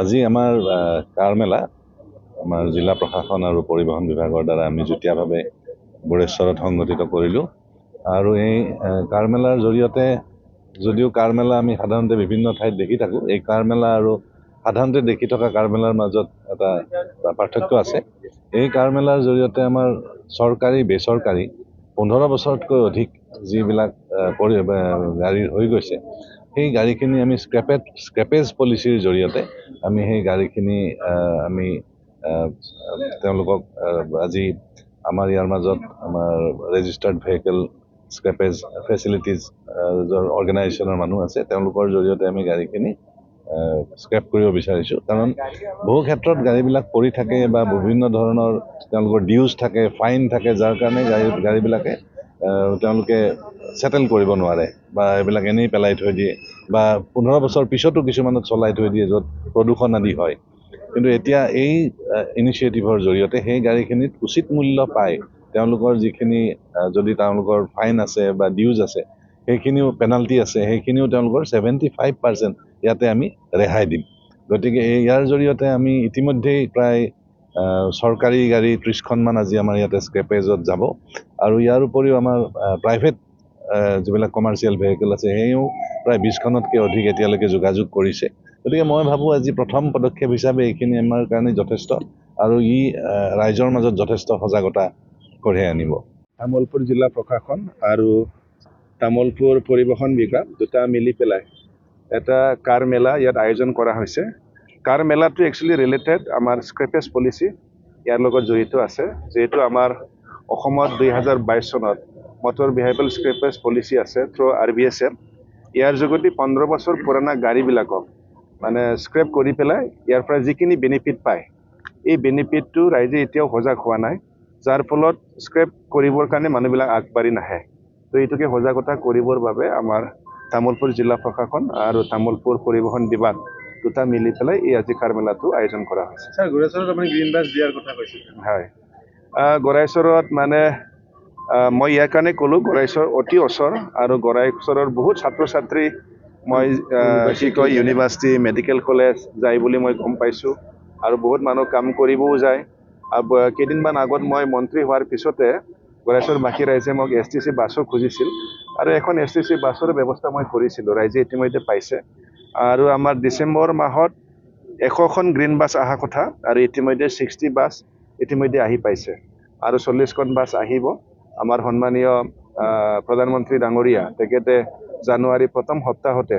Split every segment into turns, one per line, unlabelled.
আজি আমাৰ কাৰ মেলা আমাৰ জিলা প্ৰশাসন আৰু পৰিবহণ বিভাগৰ দ্বাৰা আমি যুটীয়াভাৱে বুৰেশ্বৰত সংগঠিত কৰিলোঁ আৰু এই কাৰ মেলাৰ জৰিয়তে যদিও কাৰ মেলা আমি সাধাৰণতে বিভিন্ন ঠাইত দেখি থাকোঁ, এই কাৰ মেলা আৰু সাধাৰণতে দেখি থকা কাৰ মেলাৰ মাজত এটা পাৰ্থক্য আছে। এই কাৰ মেলাৰ জৰিয়তে আমাৰ চৰকাৰী বেচৰকাৰী 15 বছৰতকৈ অধিক যিবিলাক গাড়ী হৈ গৈছে, সেই গাড়ীখিনি আমি স্ক্ৰেপেজ পলিচিৰ জৰিয়তে আমি সেই গাড়ীখিনি আমি তেওঁলোকক আজি আমাৰ ইয়াৰ মাজত আমাৰ ৰেজিষ্টাৰ্ড ভেহিকেল স্ক্ৰেপেজ ফেচিলিটিজ অৰ্গেনাইজেশ্যনৰ মানুহ আছে, তেওঁলোকৰ জৰিয়তে আমি গাড়ীখিনি স্ক্ৰেপ কৰিব বিচাৰিছোঁ। কাৰণ বহু ক্ষেত্ৰত গাড়ীবিলাক পৰি থাকে বা বিভিন্ন ধৰণৰ তেওঁলোকৰ ডিউজ থাকে, ফাইন থাকে, যাৰ কাৰণে গাড়ীবিলাকে তেওঁলোকে ছেটেল কৰিব নোৱাৰে বা এইবিলাক এনেই পেলাই থৈ দিয়ে বা 15 বছৰ পিছতো কিছুমানত চলাই থৈ দিয়ে য'ত প্ৰদূষণ আদি হয়। কিন্তু এতিয়া এই ইনিচিয়েটিভৰ জৰিয়তে সেই গাড়ীখিনিত উচিত মূল্য পায়, তেওঁলোকৰ যিখিনি যদি তেওঁলোকৰ ফাইন আছে বা ডিউজ আছে, সেইখিনিও পেনাল্টি আছে, সেইখিনিও তেওঁলোকৰ 75% ইয়াতে আমি ৰেহাই দিম। গতিকে ইয়াৰ জৰিয়তে আমি ইতিমধ্যেই প্ৰায় চৰকাৰী গাড়ী 30খনমান আজি আমাৰ ইয়াতে স্ক্ৰেপেজত যাব আৰু ইয়াৰ উপৰিও আমাৰ প্ৰাইভেট যিবিলাক কমাৰ্চিয়েল ভেহিকেল আছে সেয়েও প্ৰায় 20খনতকৈ অধিক এতিয়ালৈকে যোগাযোগ কৰিছে। গতিকে মই ভাবোঁ আজি প্ৰথম পদক্ষেপ হিচাপে এইখিনি আমাৰ কাৰণে যথেষ্ট আৰু ই ৰাইজৰ মাজত যথেষ্ট সজাগতা কঢ়িয়াই আনিব।
তামোলপুৰ জিলা প্ৰশাসন আৰু তামোলপুৰ পৰিবহণ বিভাগ দুটা মিলি পেলাই এটা কাৰ মেলা ইয়াত আয়োজন কৰা হৈছে। কাৰ মেলাটো একচুৱেলি ৰিলেটেড আমাৰ স্ক্ৰেপেজ পলিচি ইয়াৰ লগত জড়িত আছে, যিহেতু আমাৰ অসমত 2022 চনত মটৰ ভেহিকেল স্ক্ৰেপেজ পলিচি আছে থ্ৰু RVSM। ইয়াৰ যোগেদি 15 বছৰ পুৰণা গাড়ীবিলাকক মানে স্ক্ৰেপ কৰি পেলাই ইয়াৰ পৰা যিখিনি বেনিফিট পায়, এই বেনিফিটটো ৰাইজে এতিয়াও সজাগ হোৱা নাই, যাৰ ফলত স্ক্ৰেপ কৰিবৰ কাৰণে মানুহবিলাক আগবাঢ়ি নাহে। তো এইটোকে সজাগতা কৰিবৰ বাবে আমাৰ তামোলপুৰ জিলা প্ৰশাসন আৰু তামোলপুৰ পৰিবহণ বিভাগ দুটা মিলি পেলাই এই আজি কাৰ মেলাটো আয়োজন কৰা হৈছে।
স্যাৰ, গোৰেশ্বৰত আপুনি গ্ৰীণ বাছ দিয়াৰ কথা কৈছিল।
হয়, গোৰেশ্বৰত মানে মই ইয়াৰ কাৰণে ক'লোঁ, গোৰেশ্বৰ অতি ওচৰ আৰু গোৰেশ্বৰৰ বহুত ছাত্ৰ ছাত্ৰী মই কি কয় ইউনিভাৰ্চিটি মেডিকেল কলেজ যায় বুলি মই গম পাইছোঁ আৰু বহুত মানুহ কাম কৰিবও যায়। আৰু কেইদিনমান আগত মই মন্ত্ৰী হোৱাৰ পিছতে গোৰেশ্বৰবাসী ৰাইজে মোক STC বাছো খুজিছিল আৰু এখন STC বাছৰ ব্যৱস্থা মই কৰিছিলোঁ, ৰাইজে ইতিমধ্যে পাইছে। আৰু আমাৰ ডিচেম্বৰ মাহত 100খন গ্ৰীণ বাছ অহা কথা আৰু ইতিমধ্যে 60 বাছ ইতিমধ্যে আহি পাইছে আৰু 40খন বাছ আহিব। আমাৰ সন্মানীয় প্ৰধানমন্ত্ৰী ডাঙৰীয়া তেখেতে জানুৱাৰী প্ৰথম সপ্তাহতে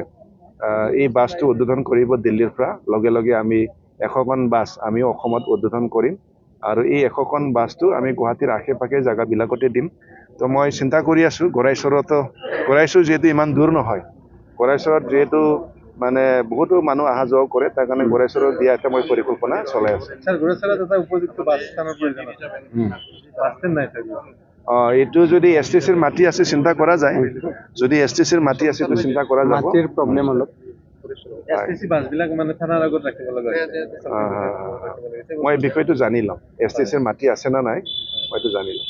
এই বাছটো উদ্বোধন কৰিব দিল্লীৰ পৰা। লগে লগে আমি 100খন বাছ আমি অসমত উদ্বোধন কৰিম আৰু এই 100খন বাছটো আমি গুৱাহাটীৰ আশে পাশে জেগাবিলাকতে দিম। তো মই চিন্তা কৰি আছোঁ, গোৰেশ্বৰ যিহেতু ইমান দূৰ নহয়, গোৰেশ্বৰত যিহেতু মানে বহুতো মানুহ অহা যোৱা কৰে, তাৰ কাৰণে গোৰেশ্বৰত দিয়া এটা মই পৰিকল্পনা চলাই আছোঁ।
স্যাৰ, গোৰেশ্বৰত এটা উপযুক্ত বাছ স্থানৰ প্ৰয়োজন আছে। বাছ ষ্টেণ্ড নাই স্যাৰ।
এইটো যদি STCৰ মাটি আছে চিন্তা কৰা যায়, যদি STCৰ মাটি আছে তো চিন্তা কৰা যাব।
মাটিৰ প্ৰব্লেম অলপ। STC বাছবিলাক মানে থানাৰ আগত ৰাখিব লগা
মই বিষয়টো জানি লম, STCৰ মাটি আছে না নাই মই এইটো জানি লম।